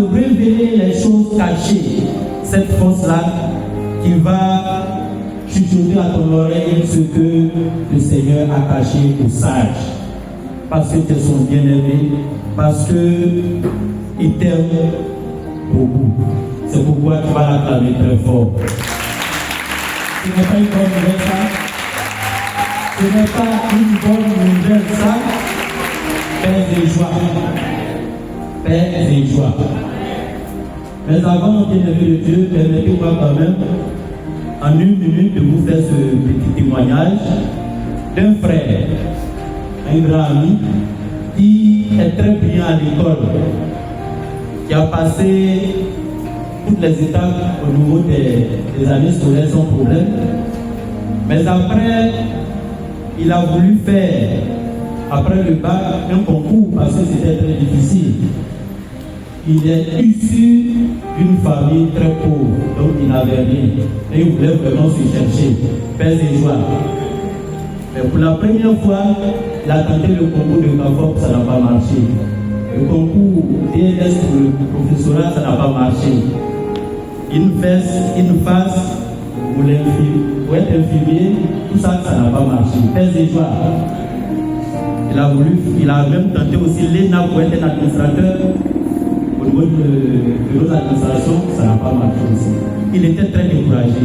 de révéler les choses cachées. Cette force-là qui va chuchoter à ton oreille ce que le Seigneur a caché aux sages. Parce que tu es son bien-aimé, parce qu'il t'aime beaucoup. C'est pourquoi tu vas l'acclamer très fort. Ce n'est pas une bonne nouvelle, ça. Ce n'est pas une bonne nouvelle, ça. Paix et joie. Paix et joie. Mais avant, bien-aimé de Dieu, permettez-moi quand même, en une minute, de vous faire ce petit témoignage d'un frère, un grand ami, qui est très brillant à l'école, qui a passé toutes les étapes au niveau des années scolaires sans problème. Mais après, il a voulu faire, après le bac, un concours parce que c'était très difficile. Il est issu d'une famille très pauvre, donc il n'avait rien. Et il voulait vraiment se chercher, paix et joie. Mais pour la première fois, il a tenté le concours de CAFOP, ça n'a pas marché. Le concours DLS pour le professorat, ça n'a pas marché. Une face, pour être infirmier, tout ça, ça n'a pas marché. Paix et joie. Il a même tenté aussi l'ENA pour être un administrateur. Au niveau de nos administrations, ça n'a pas marché aussi. Il était très découragé.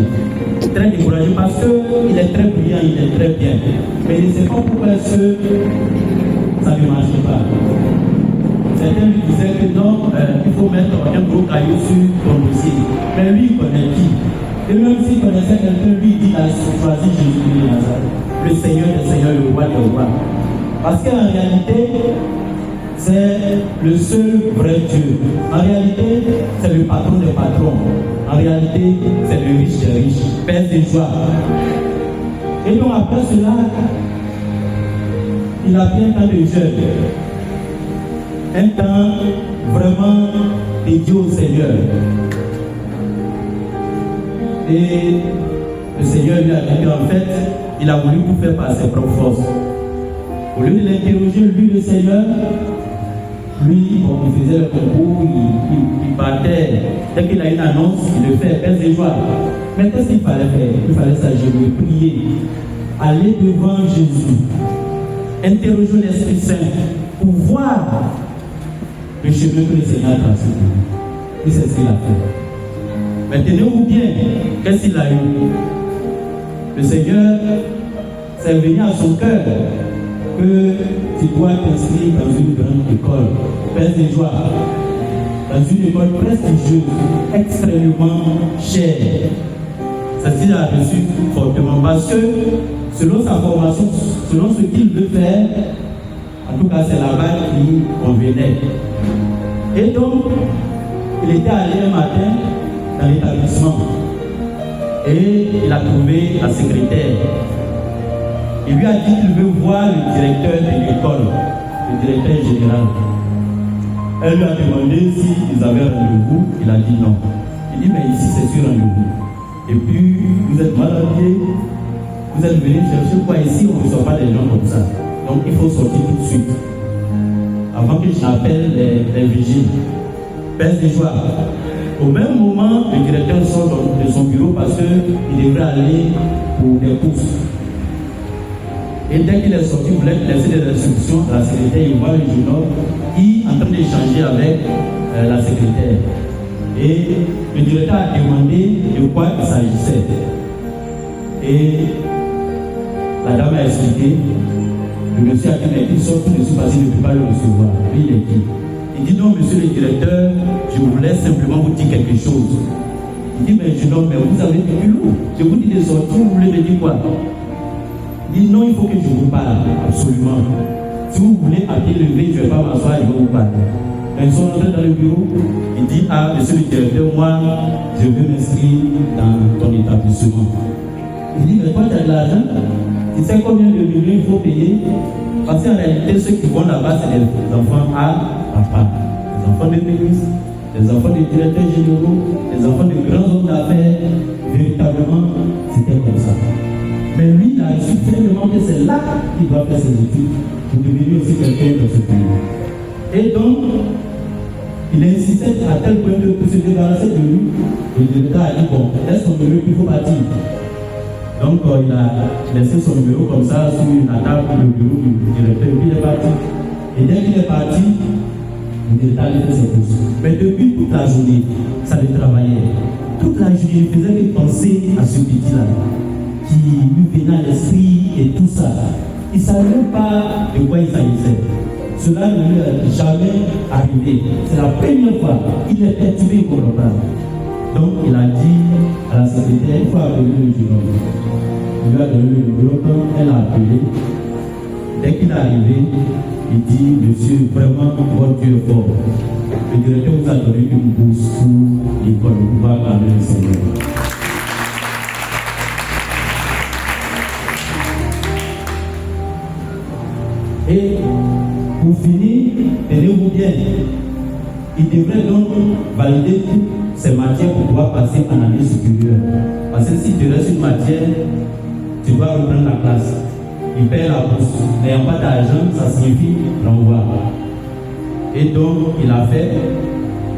Très découragé parce qu'il est très brillant, il est très bien. Mais il ne sait pas pourquoi ça ne marche pas. Certains lui disaient que non, il faut mettre un gros caillou sur ton dossier. Mais lui, il connaît qui? Et même s'il connaissait quelqu'un, lui, il dit qu'il a choisi Jésus de Nazareth, le Seigneur des Seigneurs, le roi des rois. Parce qu'en réalité, c'est le seul vrai Dieu. En réalité, c'est le patron des patrons. En réalité, c'est le riche des riches. Paix et joie. Et donc après cela, il a pris un temps de jeûne. Un temps vraiment dédié au Seigneur. Et le Seigneur lui a dit qu'en fait, il a voulu tout faire par ses propres forces. Au lieu de l'interroger, lui, le Seigneur, lui, bon, il faisait le concours, il battait. Dès qu'il a une annonce, il le fait, paix et joie. Mais qu'est-ce qu'il fallait faire? Il fallait s'agenouiller, prier, aller devant Jésus, interroger l'Esprit Saint pour voir le chemin que le Seigneur a tracé. Et c'est ce qu'il a fait. Mais tenez-vous bien, qu'est-ce qu'il a eu? Le Seigneur, c'est venu à son cœur que tu dois t'inscrire dans une grande école, paix et joie, dans une école prestigieuse, extrêmement chère. Celle-ci a reçu fortement parce que selon sa formation, selon ce qu'il veut faire, en tout cas c'est là-bas qui convenait. Et donc, il était allé un matin dans l'établissement et il a trouvé la secrétaire. Il lui a dit qu'il veut voir le directeur de l'école, le directeur général. Elle lui a demandé s'ils avaient rendez-vous. Il a dit non. Il dit mais ici c'est sur rendez-vous. Et puis vous êtes maladié, vous êtes venu chercher quoi ici, on ne reçoit pas des gens comme ça. Donc il faut sortir tout de suite. Avant que je n'appelle les vigiles. Paix et joie. Au même moment, le directeur sort de son bureau parce qu'il devrait aller pour des courses. Et dès qu'il est sorti, il voulait laisser des instructions à la secrétaire. Il voit le jeune homme qui est en train d'échanger avec la secrétaire. Et le directeur a demandé de quoi il s'agissait. Et la dame a expliqué. Le monsieur a dit mais il sort tout de suite parce qu'il ne peut pas le recevoir. Puis il est qui? Il dit non, monsieur le directeur, je voulais simplement vous dire quelque chose. Il dit mais jeune homme, mais vous avez du culot. Je vous dis de sortir, vous voulez me dire quoi? Il dit non, il faut que je vous parle, absolument. Si vous voulez à pied levé, je ne vais pas m'asseoir, je vais vous parler. Ils sont rentrés dans le bureau. Il dit ah, monsieur le directeur, moi, je veux m'inscrire dans ton établissement. Il dit mais toi, tu as de l'argent? Tu sais combien de millions il faut payer? Parce qu'en réalité, ceux qui vont là-bas, c'est des enfants à papa, des enfants de ministres, des enfants de directeurs généraux, des enfants de grands hommes d'affaires. Véritablement, c'était comme ça. Mais lui, il a su vraiment que c'est là qu'il doit faire ses études pour devenir aussi quelqu'un dans ce pays. Et donc, Il insistait à tel point que pour se débarrasser de lui, le directeur a dit bon, laisse ton numéro, il faut partir. Donc il a laissé son numéro comme ça sur la table du bureau du directeur, et puis il est parti. Et dès qu'il est parti, le directeur allait faire ses courses. Mais depuis toute la journée, ça le travaillait. Toute la journée, il faisait que penser à ce petit-là, qui lui venait à l'esprit et tout ça. Il ne savait même pas de quoi il s'agissait. Cela ne lui est jamais arrivé. C'est la première fois qu'il est perturbé pour le parle. Donc il a dit à la secrétaire, il faut appeler le jeune homme. Il lui a donné le numéro, elle a appelé. Dès qu'il est arrivé, il dit, monsieur, vraiment, votre Dieu est fort. Le directeur vous a donné une bourse pour l'école, pour pouvoir parler le Seigneur. Et pour finir, tenez-vous bien, il devrait donc valider toutes ces matières pour pouvoir passer en année supérieure. Parce que si tu restes une matière, tu vas reprendre la classe. Il paie la bourse. N'ayant pas d'argent, ça signifie l'envoi. Et donc, il a fait,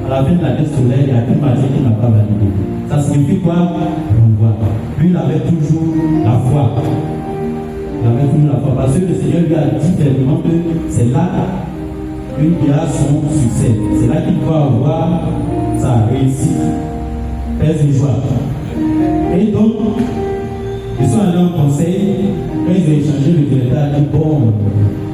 à la fin de l'année scolaire, il y a une matière qu'il n'a pas validée. Ça signifie quoi? L'envoi. Lui, il avait toujours la foi. Il avait toujours la foi. Parce que le Seigneur lui a dit clairement que c'est là qu'il y a son succès. C'est là qu'il doit avoir sa réussite. Paix et joie. Et donc, ils sont allés en conseil. Quand ils ont échangé, le directeur a dit bon,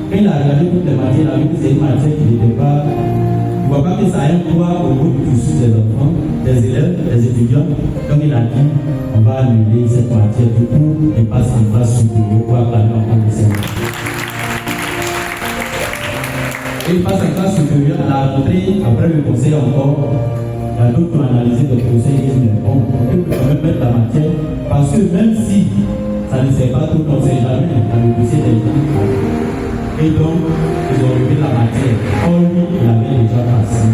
quand il a regardé toutes les matières, il a vu que c'est une matière qui n'était pas. Il ne voit pas que ça a un poids au bout du cursus des enfants, des élèves, des étudiants. Donc il a dit on va annuler cette matière. Du coup, il passe en classe supérieure pour acclamer encore le Seigneur. Et il passe en classe supérieure à la rentrée, après le conseil encore. Il y a d'autres qui ont analysé le conseil et disent mais bon, on peut quand même mettre la matière parce que même si ça ne sert pas tout, on ne sait jamais dans le dossier des gens. Et donc, ils ont levé la matière. Or, lui, il avait déjà passé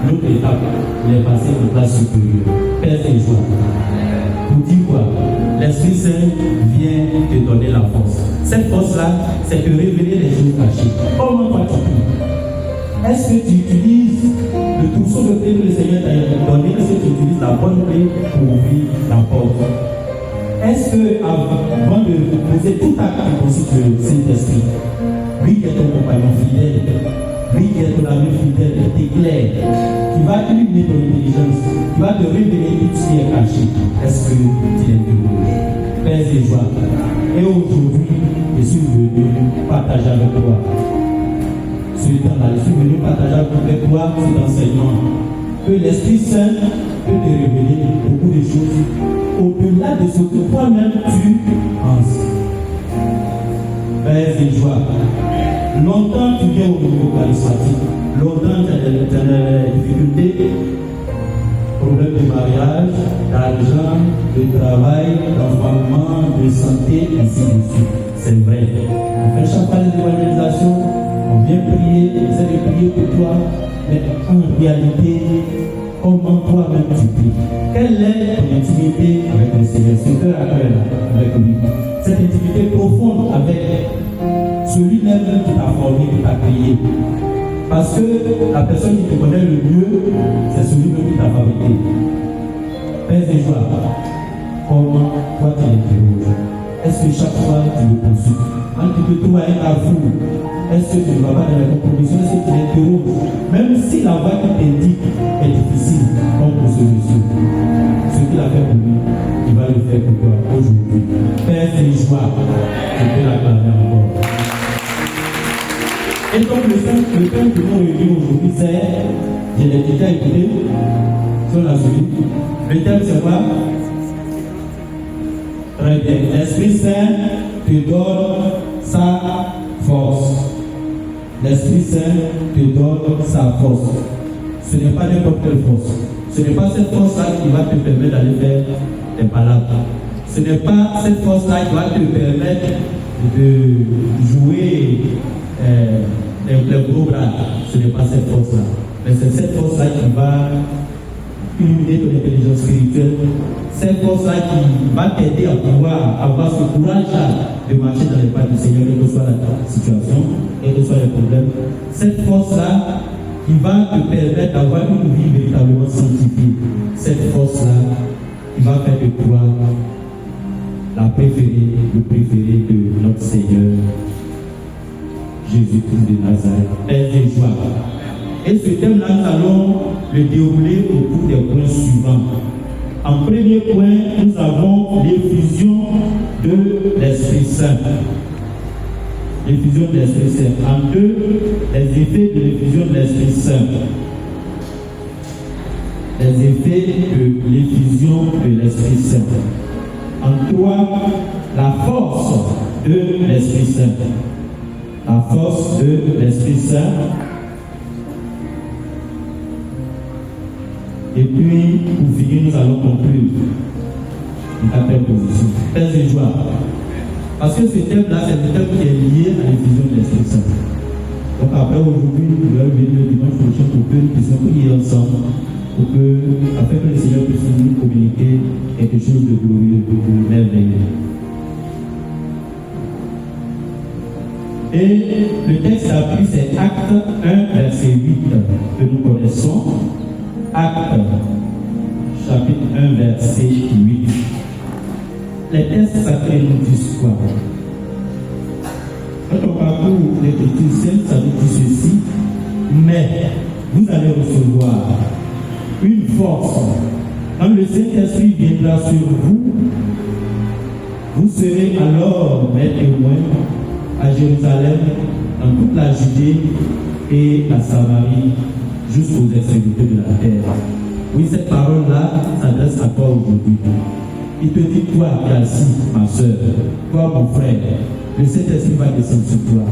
l'autre étape. Il est passé en classe supérieure. Paix et joie. Pour dire quoi? L'Esprit Saint vient te donner la force. Cette force-là, c'est de révéler les choses cachées. Comment toi tu pries? Est-ce que tu utilises le trousseau de clés que le Seigneur t'a donné? Est-ce que tu utilises la bonne clé pour ouvrir la porte? Est-ce que avant de poser tout acte qui constitue le Saint-Esprit, lui qui est ton compagnon fidèle, lui qui est ton ami fidèle, qui t'éclaire, qui va illuminer ton intelligence, qui va te révéler tout ce qui est caché, est-ce que tu l'interroges? Paix et joie. Et aujourd'hui, je suis venu partager avec toi. Je suis venu partager avec toi cet enseignement. Que l'Esprit Saint peut te révéler beaucoup de choses au-delà de ce que toi-même tu penses. Paix et joie. Longtemps tu viens au niveau charismatique. Longtemps tu as des difficultés, problèmes de mariage, d'argent, de travail, d'environnement, de santé, ainsi de suite. C'est vrai. On fait chaque fois des évangélisations, on vient prier, on essaie de prier pour toi, mais en réalité, comment toi-même tu pries? Quelle est ton intimité avec le Seigneur? Ce cœur à cœur avec lui. Cette intimité profonde avec celui-même qui t'a formé, qui t'a créé. Parce que la personne qui te connaît le mieux, c'est celui-même qui t'a fabriqué. Paix et joie. Comment toi tu l'interroges? Est-ce que chaque fois tu le consultes? Quand tu te trouves à un carrefour, est-ce que tu ne vas pas dans la compromission? Est-ce que tu l'interroges? Même si la voie qui t'indique est difficile, comme pour ce monsieur. Ce qu'il a fait pour lui, il va le faire pour toi aujourd'hui. Paix et joie. Je peux l'acclamer encore. Et donc le thème que nous réunissons aujourd'hui, c'est, je l'ai déjà écouté, sur la suite. Le thème c'est quoi? Très bien. L'Esprit Saint te donne sa force. L'Esprit Saint te donne sa force. Ce n'est pas n'importe quelle force. Ce n'est pas cette force-là qui va te permettre d'aller faire des palabres. Ce n'est pas cette force-là qui va te permettre de jouer les gros bras. Ce n'est pas cette force-là. Mais c'est cette force-là qui va illuminer ton intelligence spirituelle. Cette force-là qui va t'aider à pouvoir avoir ce courage-là de marcher dans les pas du Seigneur, quelle que soit la situation, quels que soient les problèmes. Cette force-là qui va te permettre d'avoir une vie véritablement sanctifiée. Cette force-là, qui va faire de toi la préférée, le préféré de notre Seigneur Jésus-Christ de Nazareth. Paix et joie. Et ce thème-là, nous allons le dérouler autour des points suivants. En premier point, nous avons l'effusion de l'Esprit Saint. L'effusion de l'Esprit Saint. En deux, les effets de l'effusion de l'Esprit Saint. Les effets de l'effusion de l'Esprit Saint. En trois, la force de l'Esprit Saint. La force de l'Esprit Saint. Et puis, pour finir, nous allons conclure une quatrième position. Paix et joie. Parce que ce thème-là, c'est un thème qui est lié à l'effusion de l'Esprit Saint. Donc après, aujourd'hui, nous allons venir le dimanche prochain pour que nous puissions prier ensemble, afin que le Seigneur puisse nous communiquer quelque chose de glorieux, de merveilleux. Et le texte d'appui, c'est Acte 1, verset 8, que nous connaissons. Acte, chapitre 1, verset 8. Les textes sacrés nous disent quoi? Quand on parcourt l'Écriture sainte, ça nous dit ceci. Mais vous allez recevoir une force. Quand le Saint-Esprit viendra sur vous, vous serez alors mes témoins à Jérusalem, dans toute la Judée et la Samarie, jusqu'aux extrémités de la terre. Oui, cette parole-là s'adresse à toi aujourd'hui. Il te dit, toi qui es assis, ma soeur, toi mon frère, le Saint-Esprit va descendre sur toi.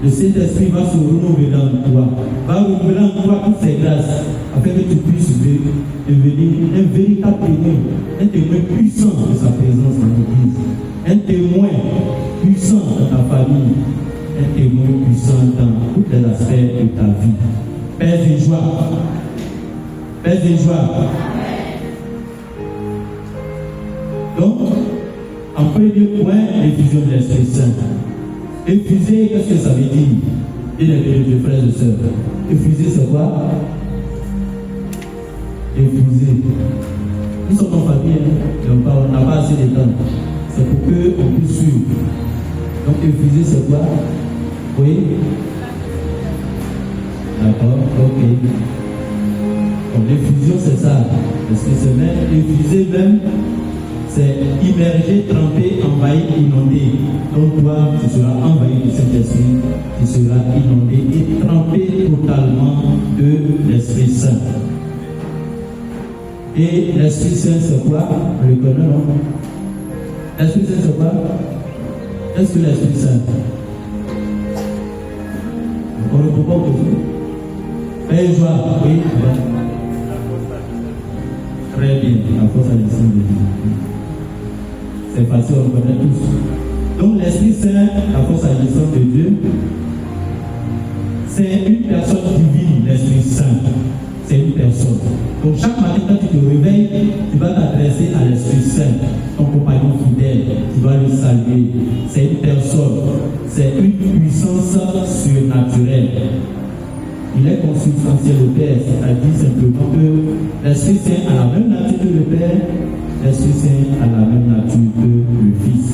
Le Saint-Esprit va se renouveler en toi, va renouveler en toi toutes ses grâces, afin que tu puisses devenir un véritable témoin, un témoin puissant de sa présence dans l'Église, un témoin puissant dans ta famille, un témoin puissant dans tous les aspects de ta vie. Paix et joie. Paix et joie. Donc, en premier point, l'effusion de l'Esprit Saint. Effuser, qu'est-ce que ça veut dire? Il est de frères et sœurs. Effuser, c'est quoi? Effuser. Nous sommes en famille, on n'a pas assez de temps. C'est pour qu'on puisse suivre. Donc, effuser, c'est quoi? Oui? D'accord, ok. Donc, l'effusion, c'est ça. Parce que c'est même, effuser même, c'est immerger, tremper, envahir, inonder. Donc toi, tu seras envahi du Saint-Esprit, tu seras inondé et trempé totalement de l'Esprit Saint. Et l'Esprit Saint, c'est quoi? On le connaît, non? L'Esprit Saint, c'est quoi? Qu'est-ce que l'Esprit Saint? On ne peut pas poser. Paix et joie, oui. Très bien, la force à l'esprit de Dieu. C'est facile, on connaît tous. Donc l'Esprit Saint, la force à l'essence de Dieu, c'est une personne divine, l'Esprit Saint. C'est une personne. Donc chaque matin, quand tu te réveilles, tu vas t'adresser à l'Esprit Saint, ton compagnon fidèle, tu vas le saluer. C'est une personne, c'est une puissance surnaturelle. Il est consubstantiel au Père, c'est-à-dire simplement que l'Esprit Saint a la même nature que le Père, l'Esprit Saint a la même nature que le Fils.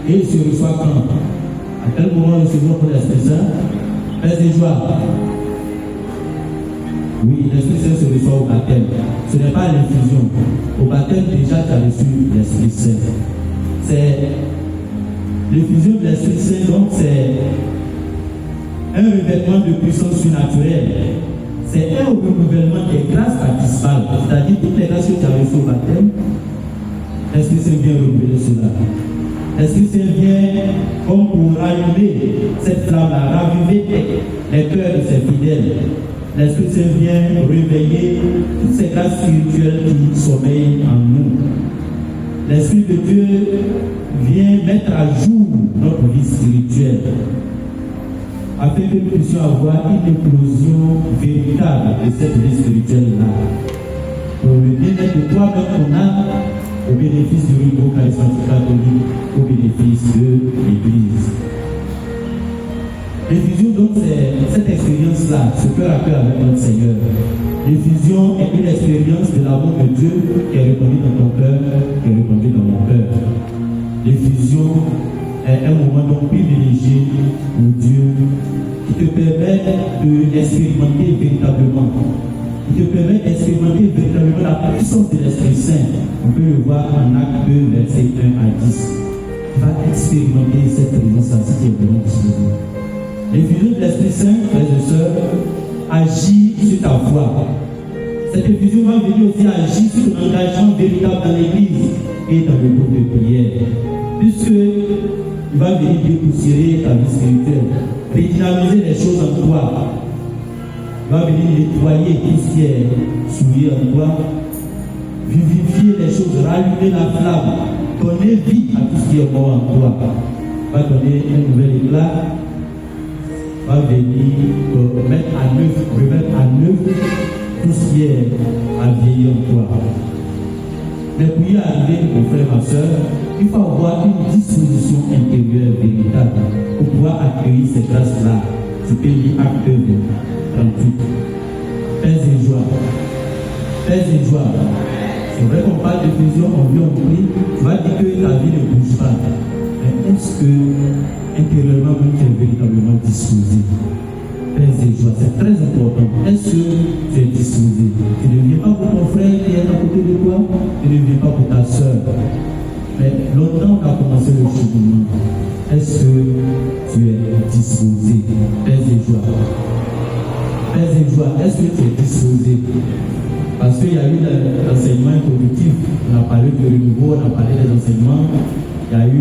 Et il se reçoit quand? À quel moment recevons-nous l'Esprit Saint? Paix et joie. Oui, l'Esprit Saint se reçoit au baptême. Ce n'est pas l'infusion. Au baptême, déjà, tu as reçu l'Esprit Saint. C'est l'infusion de l'Esprit Saint, donc c'est un revêtement de puissance surnaturelle. C'est un renouvellement des grâces baptismales, c'est-à-dire toutes les grâces que tu as reçues au baptême, l'Esprit Saint vient renouveler cela. L'Esprit Saint vient comme pour rallumer cette flamme-là, raviver les cœurs de ses fidèles. L'Esprit Saint vient réveiller toutes ces grâces spirituelles qui sommeillent en nous. L'Esprit de Dieu vient mettre à jour notre vie spirituelle, afin que nous puissions avoir une éclosion véritable de cette vie spirituelle-là. Pour le bien-être de toi-même, ton âme, au bénéfice du renouveau charismatique catholique, au bénéfice de l'Église. L'effusion, donc, c'est cette expérience-là, ce cœur à cœur avec notre Seigneur. L'effusion est une expérience de l'amour de Dieu qui est répandu dans ton cœur, qui est répandu dans mon cœur. L'effusion est un moment donc privilégié pour Dieu qui te permet d'expérimenter véritablement. Qui te permet d'expérimenter véritablement la puissance de l'Esprit Saint. On peut le voir en Acte 2, versets 1 à 10. Tu vas expérimenter cette présence-là si tu es vraiment disposé. L'effusion de l'Esprit Saint, frères et sœurs, agit sur ta foi. Cette effusion va venir aussi agir sur ton engagement véritable dans l'Église et dans le groupe de prière. Puisque il va venir dépoussiérer ta vie spirituelle, redynamiser les choses en toi. Il va venir nettoyer tout ce qui est souillé en toi, vivifier les choses, rallumer la flamme, donner vie à tout ce qui est mort en toi. Va donner un nouvel éclat, va venir remettre à neuf tout ce qui est à vieillir en toi. Mais pour y arriver, mon frère, ma soeur, il faut avoir une disposition intérieure véritable pour pouvoir accueillir ces grâces-là. Tu peux lire Acte 2, 38. Paix et joie. Paix et joie. C'est vrai qu'on parle de fusion, on vit, on prie. Tu vas dire que ta vie ne bouge pas. Mais est-ce que intérieurement, tu es véritablement disposé? Paix et joie, c'est très important. Est-ce que tu es disposé? Tu ne viens pas pour ton frère qui est à côté de toi, tu ne viens pas pour ta soeur. Mais longtemps on a commencé le cheminement. Est-ce que tu es disposé? Paix et joie. Paix et joie, est-ce que tu es disposé? Parce qu'il y a eu l'enseignement introductif, on a parlé de renouveau, on a parlé des enseignements. Il y a eu,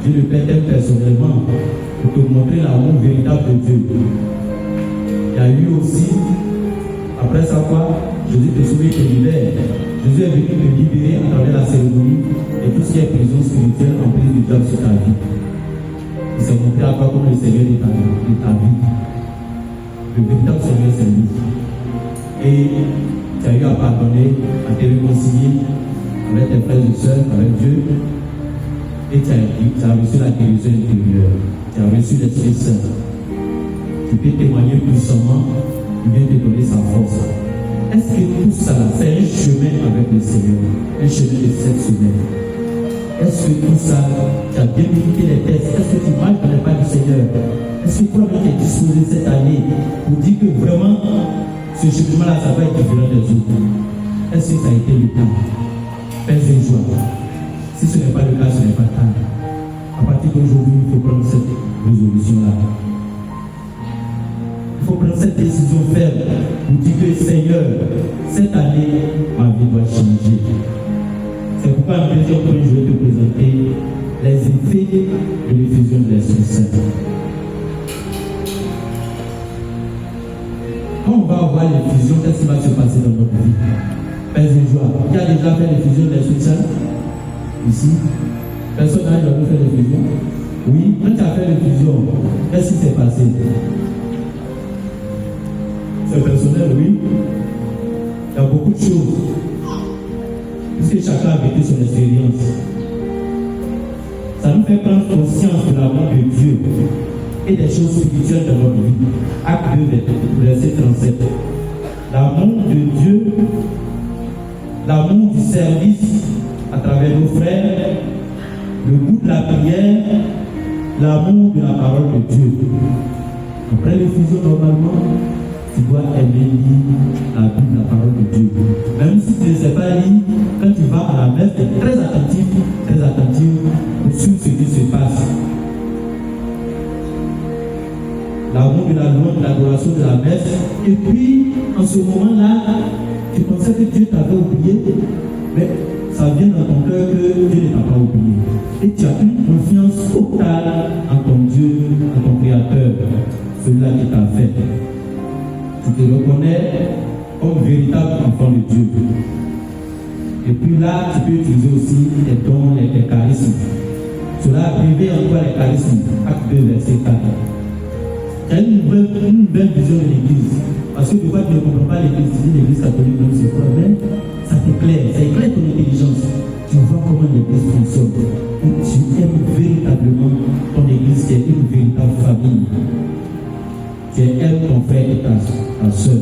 Dieu le Père t'aime personnellement pour te montrer l'amour véritable de Dieu. Il y a eu aussi, après ça quoi, Jésus te sauve et te libère. Jésus est venu te libérer à travers la cérémonie et tout ce qui est prison spirituelle en prise du diable sur ta vie. Il s'est montré à toi comme le Seigneur de ta vie. Le véritable Seigneur, c'est lui. Et tu as eu à pardonner, à te réconcilier avec tes frères et sœurs, avec Dieu. Et tu as reçu la guérison intérieure. Tu as reçu l'Esprit Saint. Tu peux témoigner puissamment, il vient te donner sa force. Est-ce que tout ça, c'est un chemin avec le Seigneur, un chemin de cette semaine? Est-ce que tout ça, tu as bien médité les textes? Est-ce que tu marches dans les pas du Seigneur? Est-ce que toi-même tu es disposé cette année pour dire que vraiment, ce chemin-là, ça va être différent des autres? Est-ce que ça a été le cas? Paix et joie. Si ce n'est pas le cas, ce n'est pas tard. À partir d'aujourd'hui, il faut prendre cette résolution-là. Il faut prendre cette décision ferme pour dire que Seigneur, cette année, ma vie doit changer. C'est pourquoi en deuxième point, je vais te présenter les effets de l'effusion de l'Esprit Saint. Quand on va avoir l'effusion, qu'est-ce qui va se passer dans notre vie? Paix et joie. Qui a déjà fait l'effusion de l'Esprit Saint? Ici, personne n'a jamais fait l'effusion. Oui, quand tu as fait l'effusion, qu'est-ce qui s'est passé? C'est personnel, oui. Il y a beaucoup de choses. Puisque chacun a vécu son expérience. Ça nous fait prendre conscience de l'amour de Dieu et des choses spirituelles dans notre vie. Acte 2, verset 37. L'amour de Dieu, l'amour du service à travers nos frères, le goût de la prière, l'amour de la parole de Dieu. Après l'effusion, normalement, tu dois aimer lire la Bible, la parole de Dieu. Même si tu ne sais pas lire, quand tu vas à la messe, tu es très attentif pour suivre ce qui se passe. L'amour de la louange, de l'adoration de la messe. Et puis, en ce moment-là, tu pensais que Dieu t'avait oublié, mais ça vient dans ton cœur que Dieu ne t'a pas oublié. Et tu as une confiance totale en ton Dieu, en ton Créateur, celui-là qui t'a fait. Tu te reconnais comme véritable enfant de Dieu. Et puis là, tu peux utiliser aussi les dons, les charismes. Cela a privé en toi les charismes. Acte 2, verset 4. Tu as une belle vision de l'Église. Parce que des fois, tu ne comprends pas l'Église catholique, donc c'est quoi? Mais ça t'éclaire, ça éclaire ton intelligence. Tu vois comment l'Église fonctionne. Et tu aimes véritablement ton Église qui est une véritable famille. aime ton frère et ta soeur.